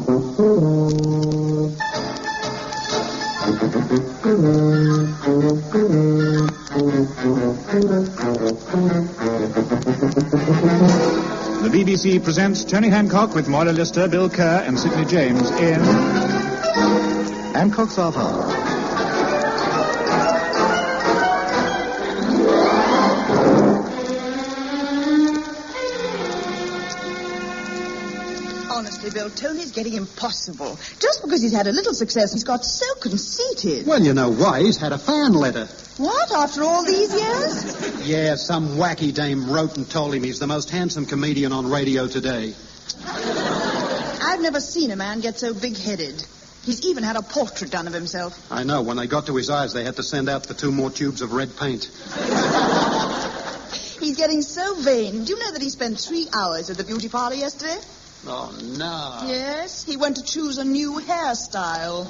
The BBC presents Tony Hancock with Moira Lister, Bill Kerr and Sidney James in Hancock's Half Hour. Honestly, Bill, Tony's getting impossible. Just because he's had a little success, he's got so conceited. Well, you know why. He's had a fan letter. What, after all these years? Yeah, some wacky dame wrote and told him he's the most handsome comedian on radio today. I've never seen a man get so big-headed. He's even had a portrait done of himself. I know. When they got to his eyes, they had to send out for 2 more tubes of red paint. He's getting so vain. Do you know that he spent 3 hours at the beauty parlor yesterday? Oh, no. Yes, he went to choose a new hairstyle.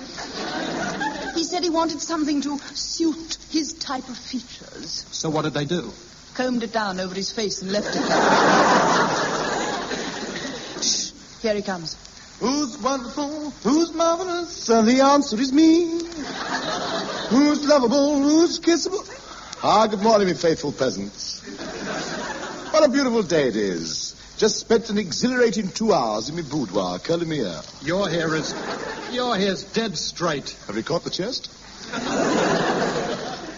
He said he wanted something to suit his type of features. So what did they do? Combed it down over his face and left it there. Shh, here he comes. Who's wonderful? Who's marvelous? And the answer is me. Who's lovable? Who's kissable? Good morning, me faithful peasants. What a beautiful day it is. Just spent an exhilarating 2 hours in my boudoir, curling me hair. Your hair's dead straight. Have you caught the chest?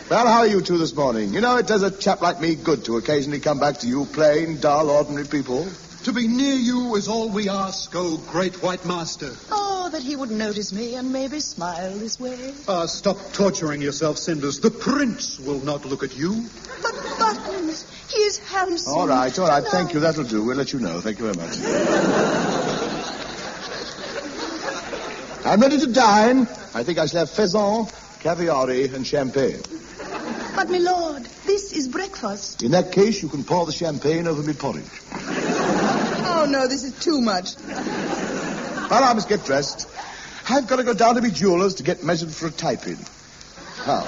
Well, how are you two this morning? You know, it does a chap like me good to occasionally come back to you plain, dull, ordinary people. To be near you is all we ask, oh great white master. Oh, that he would notice me and maybe smile this way. Stop torturing yourself, Cinders. The prince will not look at you. But Buttons, he is handsome. All right. Thank you. That'll do. We'll let you know. Thank you very much. I'm ready to dine. I think I shall have pheasant, caviar, and champagne. But, my lord, this is breakfast. In that case, you can pour the champagne over me porridge. Oh, no, this is too much. Well, I must get dressed. I've got to go down to me jeweller's to get measured for a type-in. How?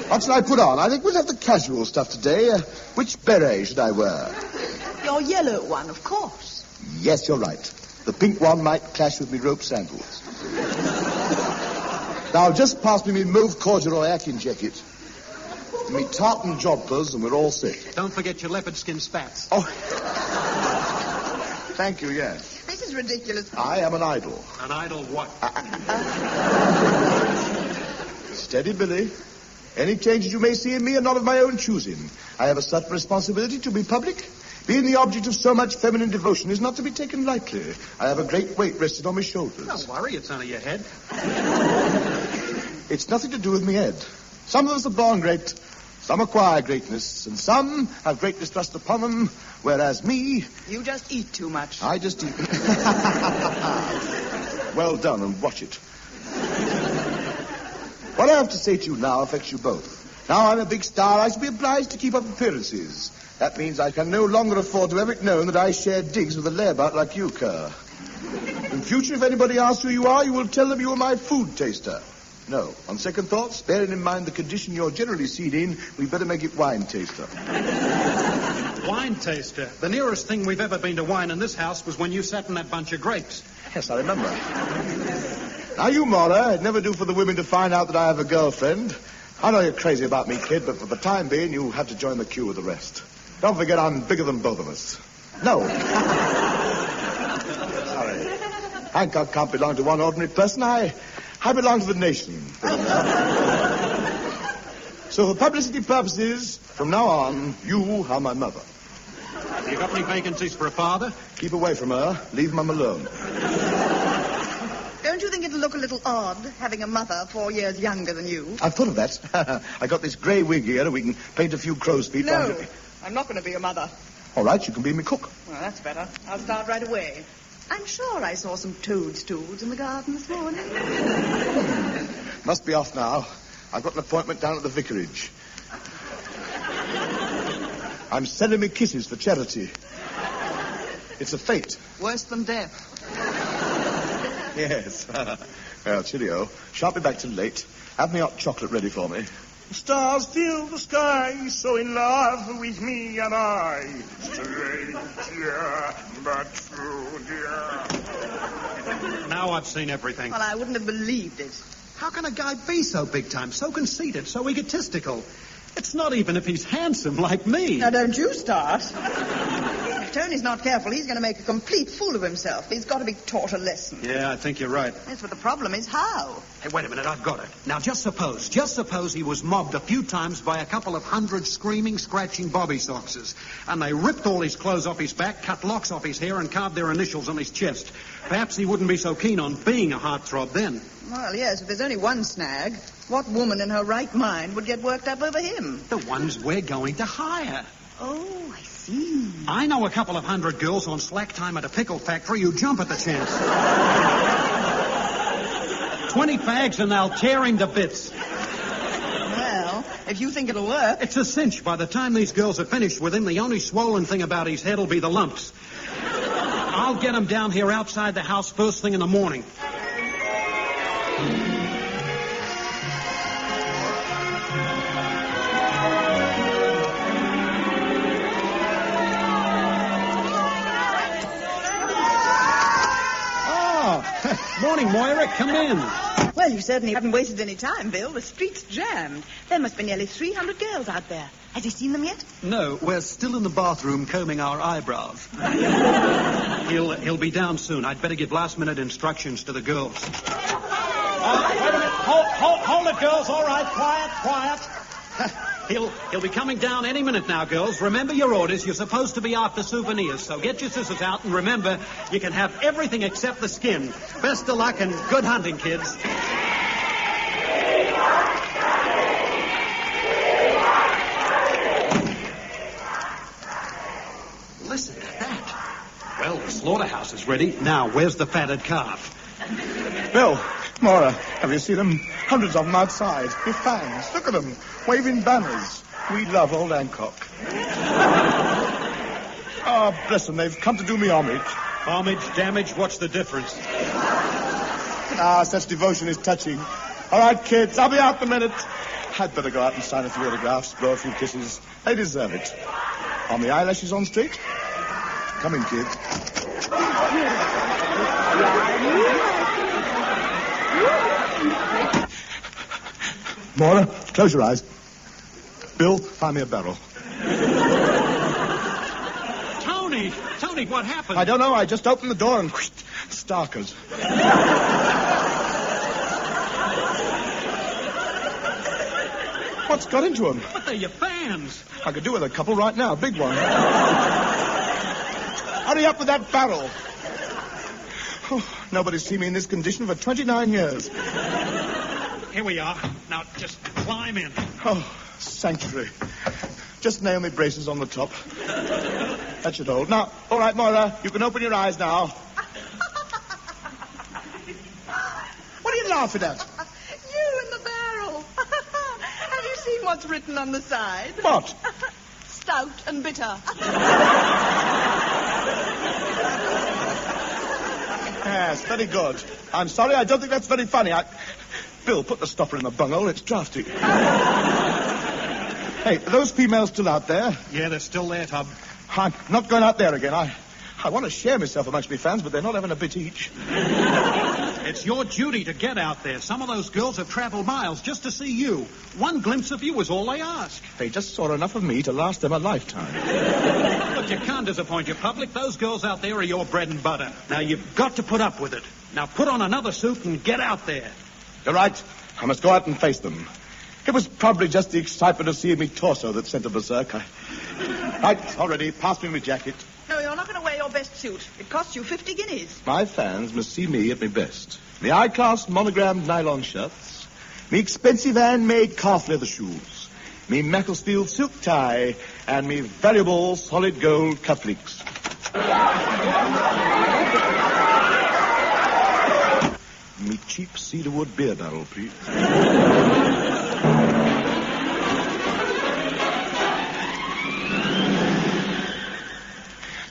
What shall I put on? I think we'll have the casual stuff today. Which beret should I wear? Your yellow one, of course. Yes, you're right. The pink one might clash with me rope sandals. Now, just pass me mauve corduroy Akin jacket. Me tartan jodhpurs, and we're all set. Don't forget your leopard skin spats. Oh. Thank you, yes. This is ridiculous. I am an idol. An idol what? Steady, Billy. Any changes you may see in me are not of my own choosing. I have a certain responsibility to be public. Being the object of so much feminine devotion is not to be taken lightly. I have a great weight rested on my shoulders. Don't worry, it's only your head. It's nothing to do with me head. Some of us are born great, some acquire greatness, and some have greatness thrust upon them, whereas me... You just eat too much. I just eat... Well done, and watch it. What I have to say to you now affects you both. Now I'm a big star, I shall be obliged to keep up appearances. That means I can no longer afford to have it known that I share digs with a layabout like you, Kerr. In future, if anybody asks who you are, you will tell them you are my food taster. No, on second thoughts, bearing in mind the condition you're generally seen in, we'd better make it wine taster. Wine taster? The nearest thing we've ever been to wine in this house was when you sat in that bunch of grapes. Yes, I remember. Now, you, Moira, it'd never do for the women to find out that I have a girlfriend. I know you're crazy about me, kid, but for the time being, you have to join the queue with the rest. Don't forget I'm bigger than both of us. No. Sorry. Hancock can't belong to one ordinary person. I belong to the nation. So for publicity purposes, from now on, you are my mother. Have you got any vacancies for a father? Keep away from her. Leave Mum alone. Don't you think it'll look a little odd having a mother 4 years younger than you? I've thought of that. I got this grey wig here. We can paint a few crow's feet. No, I'm not going to be a mother. All right, you can be me cook. Well, that's better. I'll start right away. I'm sure I saw some toadstools in the garden this morning. Must be off now. I've got an appointment down at the vicarage. I'm sending me kisses for charity. It's a fate. Worse than death. Yes. Well, cheerio. Shan't be back till late. Have me hot chocolate ready for me. Stars fill the sky, so in love with me am I. Stranger, but true, dear. Now I've seen everything. Well, I wouldn't have believed it. How can a guy be so big time, so conceited, so egotistical? It's not even if he's handsome like me. Now, don't you start. If Tony's not careful, he's going to make a complete fool of himself. He's got to be taught a lesson. Yeah, I think you're right. Yes, but the problem is how. Hey, wait a minute, I've got it. Now, just suppose he was mobbed a few times by a couple of hundred screaming, scratching bobby soxers. And they ripped all his clothes off his back, cut locks off his hair, and carved their initials on his chest. Perhaps he wouldn't be so keen on being a heartthrob then. Well, yes, if there's only one snag, what woman in her right mind would get worked up over him? The ones we're going to hire. Oh, I see. I know a couple of hundred girls on slack time at a pickle factory who jump at the chance. 20 fags and they'll tear him to bits. Well, if you think it'll work... It's a cinch. By the time these girls are finished with him, the only swollen thing about his head will be the lumps. I'll get him down here outside the house first thing in the morning. Morning, Moira. Come in. Well, you certainly haven't wasted any time, Bill. The street's jammed. There must be nearly 300 girls out there. Has he seen them yet? No, we're still in the bathroom combing our eyebrows. He'll be down soon. I'd better give last-minute instructions to the girls. Wait a minute. Hold it, girls. All right. Quiet. He'll be coming down any minute now, girls. Remember your orders. You're supposed to be after souvenirs, so get your scissors out, and remember, you can have everything except the skin. Best of luck and good hunting, kids. Listen to that. Well, the slaughterhouse is ready. Now, where's the fatted calf? Bill, Maura, have you seen them? Hundreds of them outside. With fans. Look at them. Waving banners. We love old Hancock. Oh, bless them. They've come to do me homage. Homage, damage, what's the difference? Ah, such devotion is touching. All right, kids, I'll be out in a minute. I'd better go out and sign a few autographs, blow a few kisses. They deserve it. Are my eyelashes on straight? Come in, kids. Maura, close your eyes. Bill, find me a barrel. Tony, what happened? I don't know. I just opened the door and whoosh, starkers. What's got into them? But they're your fans. I could do with a couple right now. Big one. Hurry up with that barrel. Oh, nobody's seen me in this condition for 29 years. Here we are. Now, just climb in. Oh, sanctuary. Just nail me braces on the top. That should hold. Now, all right, Moira, you can open your eyes now. What are you laughing at? You in the barrel. Have you seen what's written on the side? What? Stout and bitter. Yes, very good. I'm sorry, I don't think that's very funny. Bill, put the stopper in the bunghole. It's drafty. Hey, are those females still out there? Yeah, they're still there, Tub. I'm not going out there again. I want to share myself amongst my fans, but they're not having a bit each. It's your duty to get out there. Some of those girls have traveled miles just to see you. One glimpse of you was all they ask. They just saw enough of me to last them a lifetime. Look, you can't disappoint your public. Those girls out there are your bread and butter. Now, you've got to put up with it. Now, put on another suit and get out there. You're right. I must go out and face them. It was probably just the excitement of seeing me torso that sent a berserk. Right, already. Pass me my jacket. No, you're not going to wear your best suit. It costs you 50 guineas. My fans must see me at my best. Me high-class monogrammed nylon shirts, me expensive handmade calf leather shoes, me Macclesfield silk tie, and me valuable solid gold cufflinks. Me cheap cedarwood beer barrel, please.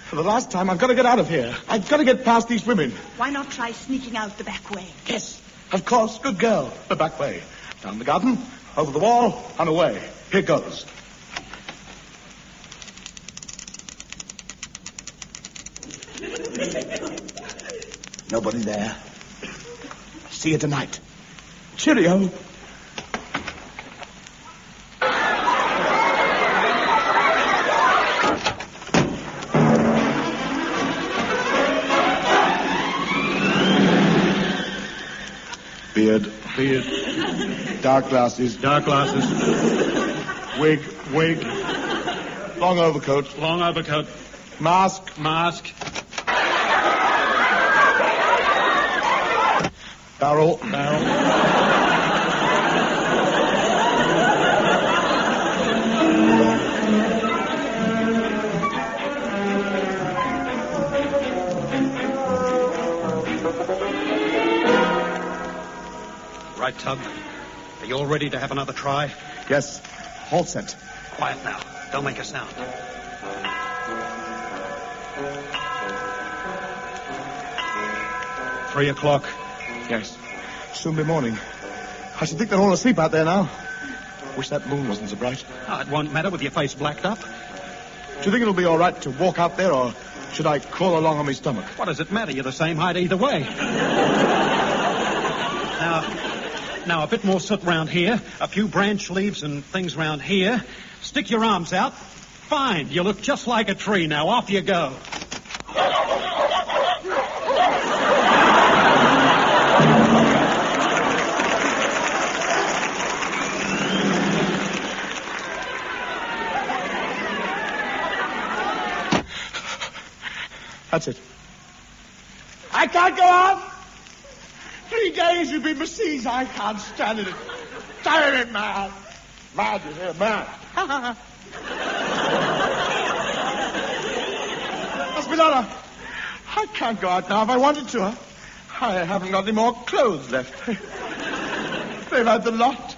For the last time, I've got to get out of here. I've got to get past these women. Why not try sneaking out the back way? Yes, of course. Good girl. The back way. Down the garden, over the wall, and away. Here goes. Nobody there. See you tonight. Cheerio. Beard. Dark glasses. Wig. Long overcoat. Mask. Barrel. Right, Tub. Are you all ready to have another try? Yes. All set. Quiet now. Don't make a sound. 3 o'clock. Yes. Soon be morning. I should think they're all asleep out there now. Wish that moon wasn't so bright. Oh, it won't matter with your face blacked up. Do you think it'll be all right to walk out there, or should I crawl along on my stomach? What does it matter? You're the same height either way. Now, a bit more soot round here, a few branch leaves and things round here. Stick your arms out. Fine. You look just like a tree now. Off you go. That's it. I can't go on. 3 days you've been besieged. I can't stand it. Tired it, man. Mad, you hear, mad. Espinola, I can't go out now if I wanted to. I haven't got any more clothes left. They've had the lot.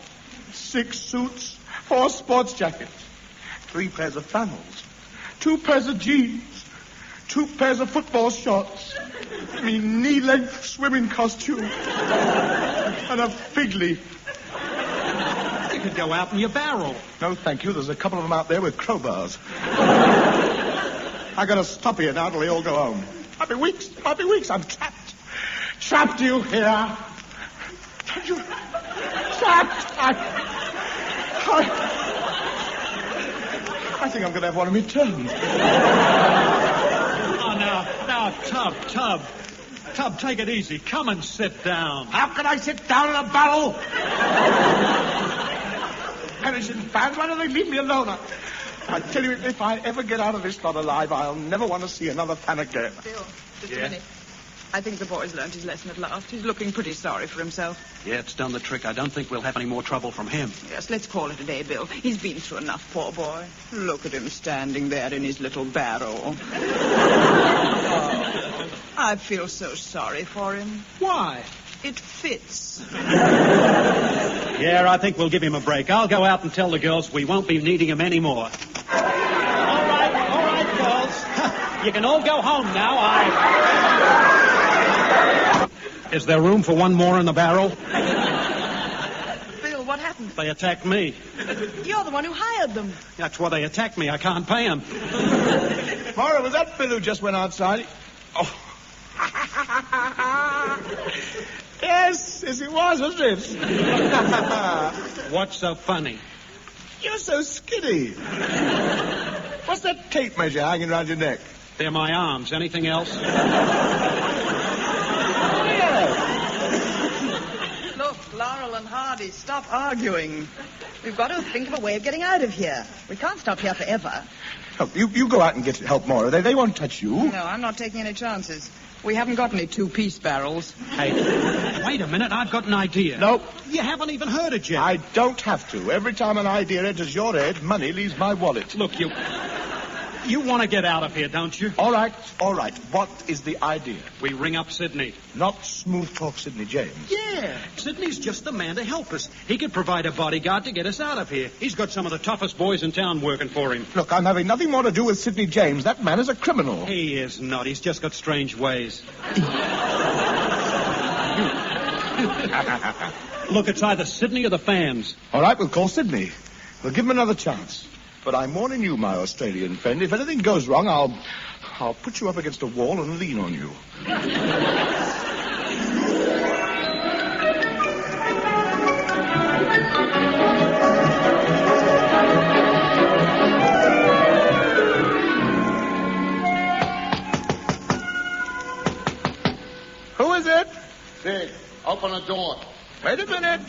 6 suits, 4 sports jackets, 3 pairs of flannels, 2 pairs of jeans, 2 pairs of football shorts, me knee-length swimming costume, and a fig leaf. You could go out in your barrel. No, thank you. There's a couple of them out there with crowbars. I gotta stop here now till they all go home. Might be weeks. I'm trapped. Trapped, you hear? Trapped. I think I'm gonna have one of me turns. Now, Tub, take it easy. Come and sit down. How can I sit down in a barrel? Perishing fans, why don't they leave me alone? I tell you, if I ever get out of this lot alive, I'll never want to see another fan again. Bill, just a minute. I think the boy's learned his lesson at last. He's looking pretty sorry for himself. Yeah, it's done the trick. I don't think we'll have any more trouble from him. Yes, let's call it a day, Bill. He's been through enough, poor boy. Look at him standing there in his little barrel. I feel so sorry for him. Why? It fits. Yeah, I think we'll give him a break. I'll go out and tell the girls we won't be needing him anymore. All right, girls. You can all go home now. Is there room for one more in the barrel? Bill, what happened? They attacked me. You're the one who hired them. That's why they attacked me. I can't pay them. Mara, was that Bill who just went outside? Oh. Yes, it was, wasn't it? What's so funny? You're so skinny. What's that tape measure hanging around your neck? They're my arms. Anything else? Look, Laurel and Hardy, stop arguing. We've got to think of a way of getting out of here. We can't stop here forever. Oh, you go out and get help, Mara. They won't touch you. No, I'm not taking any chances. We haven't got any 2-piece barrels. Hey, wait a minute. I've got an idea. Nope. You haven't even heard it yet. I don't have to. Every time an idea enters your head, money leaves my wallet. Look, you want to get out of here, don't you? All right. What is the idea? We ring up Sidney. Not smooth talk Sidney James. Yeah, Sidney's just the man to help us. He could provide a bodyguard to get us out of here. He's got some of the toughest boys in town working for him. Look, I'm having nothing more to do with Sidney James. That man is a criminal. He is not. He's just got strange ways. Look, it's either Sydney or the fans. All right, we'll call Sydney. We'll give him another chance. But I'm warning you, my Australian friend, if anything goes wrong, I'll put you up against a wall and lean on you. Who is it? Sid, open the door. Wait a minute.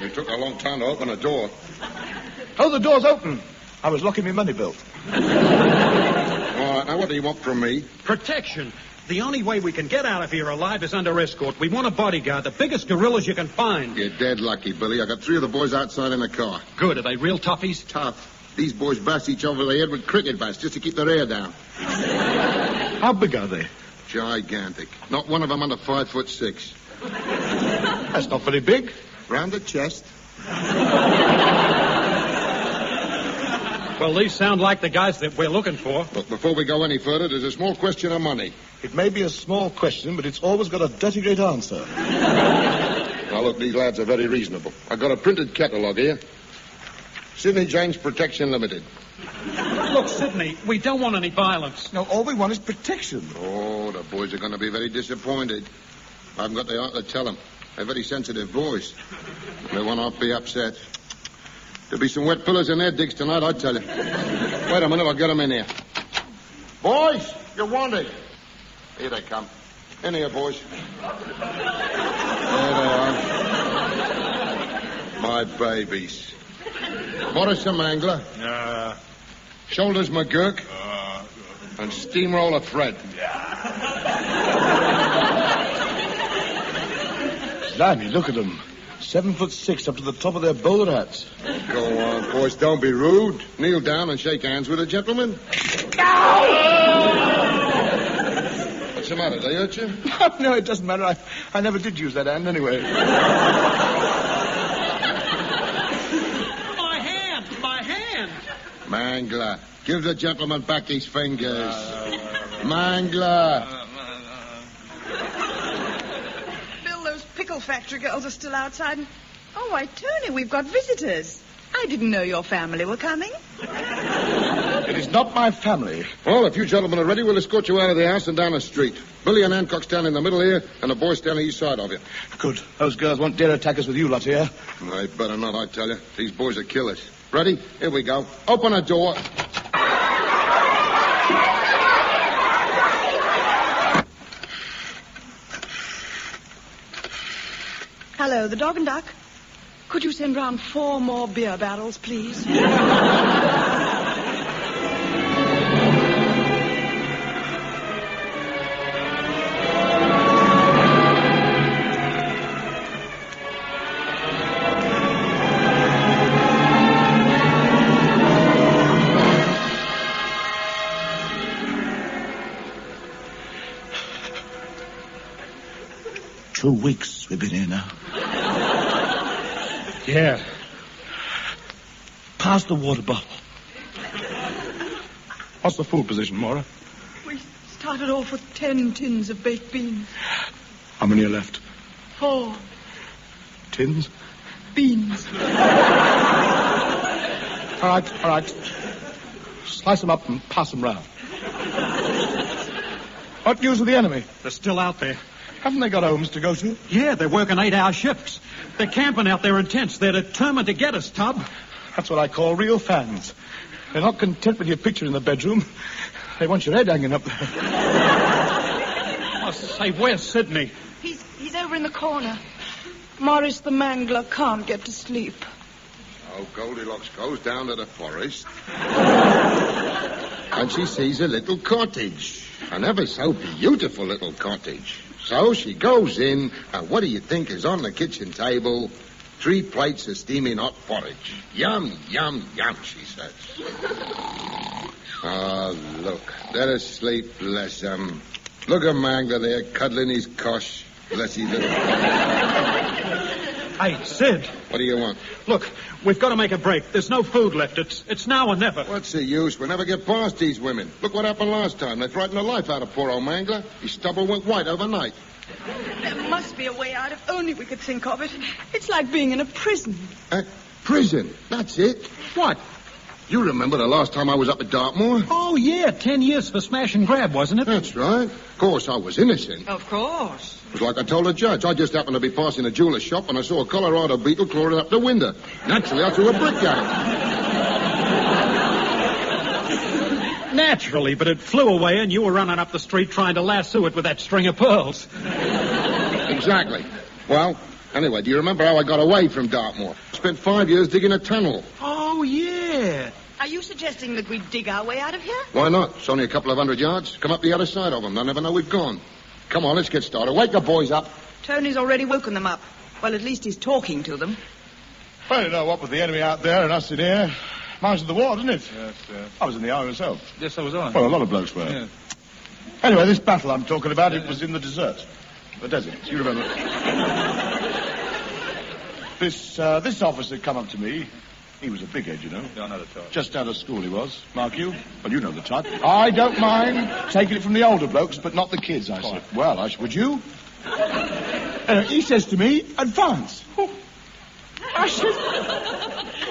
It took a long time to open the door. Oh, the door's open. I was locking my money belt. All right, now what do you want from me? Protection. The only way we can get out of here alive is under escort. We want a bodyguard, the biggest gorillas you can find. You're dead lucky, Billy. I got 3 of the boys outside in the car. Good. Are they real toughies? Tough. These boys bash each other over the head with cricket bats just to keep their hair down. How big are they? Gigantic. Not one of them under 5'6". That's not very big. Round the chest. Well, these sound like the guys that we're looking for. Look, before we go any further, there's a small question of money. It may be a small question, but it's always got a dirty great answer. Now, look, these lads are very reasonable. I've got a printed catalogue here. Sydney James Protection Limited. Look, Sydney, we don't want any violence. No, all we want is protection. Oh, the boys are going to be very disappointed. I haven't got the heart to tell them. They're very sensitive boys. They will not be upset. There'll be some wet pillows in their digs tonight, I tell you. Wait a minute, I'll get them in here. Boys, you're wanted. Here they come. In here, boys. There they are. My babies. Morris the Mangler. Shoulders McGurk. And Steamroller Fred. Blimey, look at them. 7'6" up to the top of their bowler hats. Go on, boys, don't be rude. Kneel down and shake hands with a gentleman. What's the matter? They hurt you? No, it doesn't matter. I never did use that hand anyway. My hand. Mangler, give the gentleman back his fingers. Mangler. Pickle factory girls are still outside. Oh, why, Tony, we've got visitors. I didn't know your family were coming. It is not my family. Well, if you gentlemen are ready, we'll escort you out of the house and down the street. Billy and Hancock stand in the middle here, and the boys stand on each side of you. Good. Those girls won't dare attack us with you lot here. They better not, I tell you. These boys are killers. Ready? Here we go. Open a door. Hello, the Dog and Duck. Could you send round 4 more beer barrels, please? Two weeks we've been here now. Yeah. Pass the water bottle. What's the food position, Maura? We started off with 10 tins of baked beans. How many are left? 4 Tins? beans. All right. Slice them up and pass them round. What news of the enemy? They're still out there. Haven't they got homes to go to? Yeah, they're working 8-hour shifts. They're camping out there in tents. They're determined to get us, Tub. That's what I call real fans. They're not content with your picture in the bedroom. They want your head hanging up there. I say, where's Sydney? He's over in the corner. Morris the Mangler can't get to sleep. Oh, Goldilocks goes down to the forest. And she sees a little cottage. An ever so beautiful little cottage. So she goes in, and what do you think is on the kitchen table? 3 plates of steaming hot porridge. Yum, yum, yum, she says. Oh, look. They're asleep, bless them. Look at Mangler there, cuddling his cosh. Bless his little... Hey, Sid. What do you want? Look, we've got to make a break. There's no food left. It's now or never. What's the use? We'll never get past these women. Look what happened last time. They frightened the life out of poor old Mangler. His stubble went white overnight. There must be a way out if only we could think of it. It's like being in a prison. Prison? That's it. What? You remember the last time I was up at Dartmoor? Oh, yeah, 10 years for smash and grab, wasn't it? That's right. Of course, I was innocent. Of course. It was like I told the judge. I just happened to be passing a jeweler's shop and I saw a Colorado beetle clawing up the window. Naturally, I threw a brick at it. Naturally, but it flew away and you were running up the street trying to lasso it with that string of pearls. Exactly. Well, anyway, do you remember how I got away from Dartmoor? Spent 5 years digging a tunnel. Oh, yeah. Are you suggesting that we dig our way out of here? Why not? It's only a couple of 100 yards. Come up the other side of them. They'll never know we've gone. Come on, let's get started. Wake the boys up. Tony's already woken them up. Well, at least he's talking to them. Well, you know, what with the enemy out there and us in here, miles of the war, didn't it? Yes, I was in the army myself. Yes, so was I. Well, a lot of blokes were. Yeah. Anyway, this battle I'm talking about, it was in the desert. The desert, you remember. This officer come up to me. He was a big head, you know. Yeah, I know the type. Just out of school he was. Mark you? Well, you know the type. I don't mind taking it from the older blokes, but not the kids, I said. Well, would you? He says to me, advance. Oh. I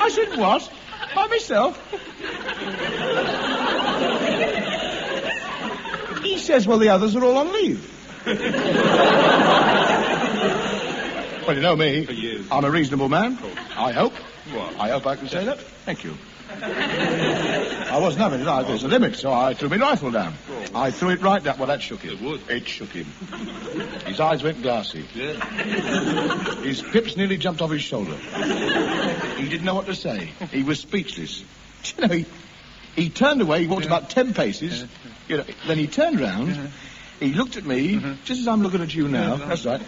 said, what? By myself? He says, well, the others are all on leave. Well, you know me. For years. I'm a reasonable man. I hope. What? I hope I can say that. Thank you. I wasn't having it either. There's a limit, so I threw my rifle down. I threw it right down. Well, that shook him. It would. It shook him. His eyes went glassy. Yeah. His pips nearly jumped off his shoulder. He didn't know what to say. He was speechless. You know, he turned away. He walked about 10 paces. You know, then he turned round. He looked at me, just as I'm looking at you now. That's right.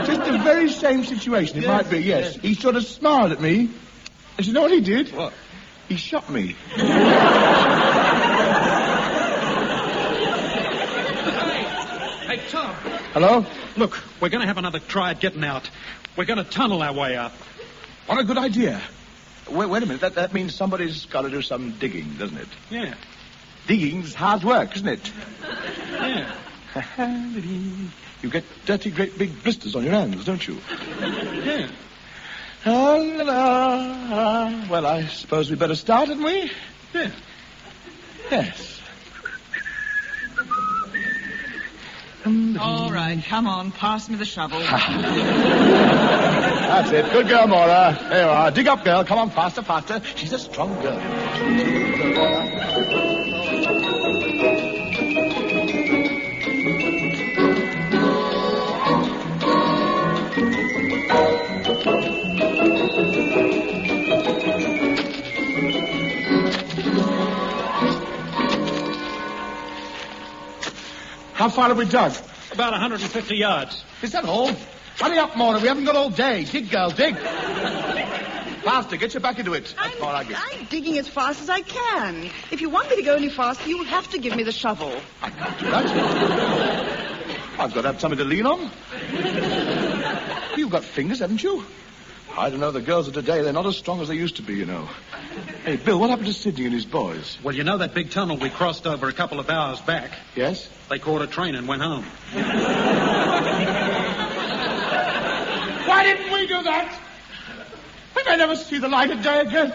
Just the very same situation. It might be, yes. He sort of smiled at me. And you know what he did? What? He shot me. Hey, Tom. Hello? Look, we're going to have another try at getting out. We're going to tunnel our way out. What a good idea. Wait a minute. That means somebody's got to do some digging, doesn't it? Yeah. Digging's hard work, isn't it? Yeah. You get dirty, great big blisters on your hands, don't you? Yeah. Well, I suppose we'd better start, hadn't we? Yeah. Yes. All right, come on, pass me the shovel. That's it. Good girl, Maura. There you are. Dig up, girl. Come on, faster, faster. She's a strong girl. How far have we dug? About 150 yards. Is that all? Hurry up, Mona. We haven't got all day. Dig, girl, dig. Faster. Get your back into it. That's far I get. I'm digging as fast as I can. If you want me to go any faster, you'll have to give me the shovel. I can't do that. I've got to have something to lean on. You've got fingers, haven't you? I don't know. The girls of today, they're not as strong as they used to be, you know. Hey, Bill, what happened to Sidney and his boys? Well, you know that big tunnel we crossed over a couple of hours back? Yes? They caught a train and went home. Why didn't we do that? We may never see the light of day again.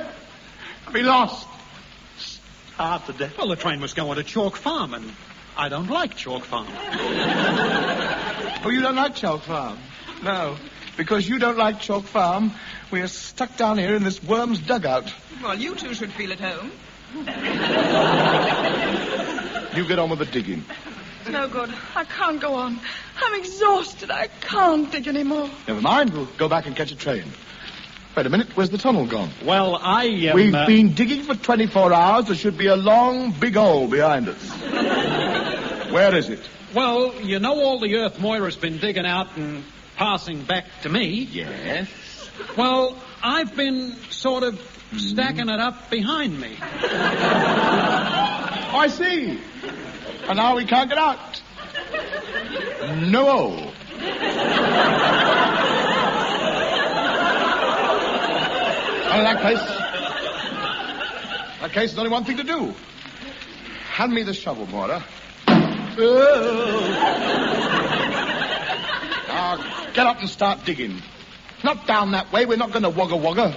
I'll be lost. Starved to death. Well, the train was going to Chalk Farm, and I don't like Chalk Farm. Oh, you don't like Chalk Farm? No. Because you don't like Chalk Farm, we are stuck down here in this worm's dugout. Well, you two should feel at home. You get on with the digging. It's no good. I can't go on. I'm exhausted. I can't dig anymore. Never mind. We'll go back and catch a train. Wait a minute. Where's the tunnel gone? Well, We've been digging for 24 hours. There should be a long, big hole behind us. Where is it? Well, you know all the earth Moira's been digging out and passing back to me? Yes. Well, I've been sort of stacking it up behind me. I see. And now we can't get out. No. Well, in that case, there's only one thing to do. Hand me the shovel, Moira. Now, get up and start digging. Not down that way. We're not going to wogga.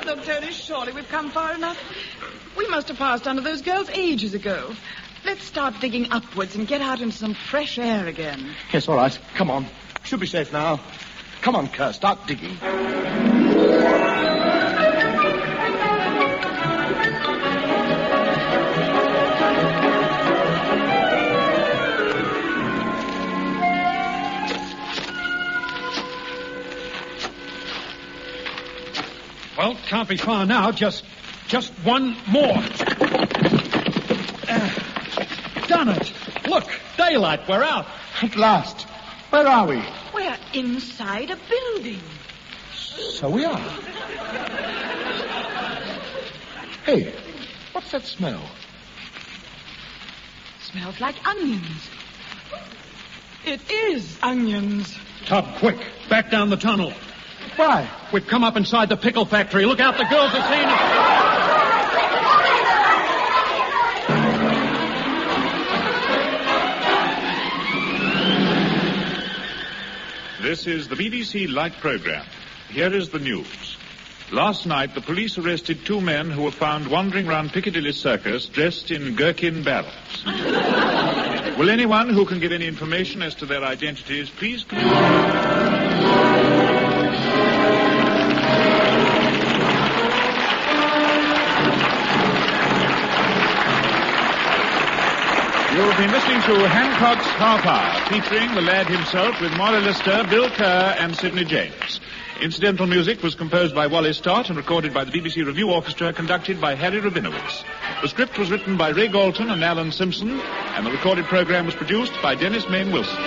Look, Tony, surely we've come far enough. We must have passed under those girls ages ago. Let's start digging upwards and get out into some fresh air again. Yes, all right. Come on. Should be safe now. Come on, Kerr. Start digging. Well, can't be far now. Just one more. Done it. Look, daylight. We're out. At last. Where are we? We're inside a building. So we are. Hey, what's that smell? Smells like onions. It is onions. Tub, quick. Back down the tunnel. Why? We've come up inside the pickle factory. Look out, the girls are seeing us. This is the BBC Light Programme. Here is the news. Last night, the police arrested 2 men who were found wandering round Piccadilly Circus dressed in gherkin barrels. Will anyone who can give any information as to their identities please You've been listening to Hancock's Half Hour, featuring the lad himself with Moira Lister, Bill Kerr and Sidney James. Incidental music was composed by Wally Stott and recorded by the BBC Review Orchestra, conducted by Harry Rabinowitz. The script was written by Ray Galton and Alan Simpson, and the recorded program was produced by Dennis Mayne Wilson.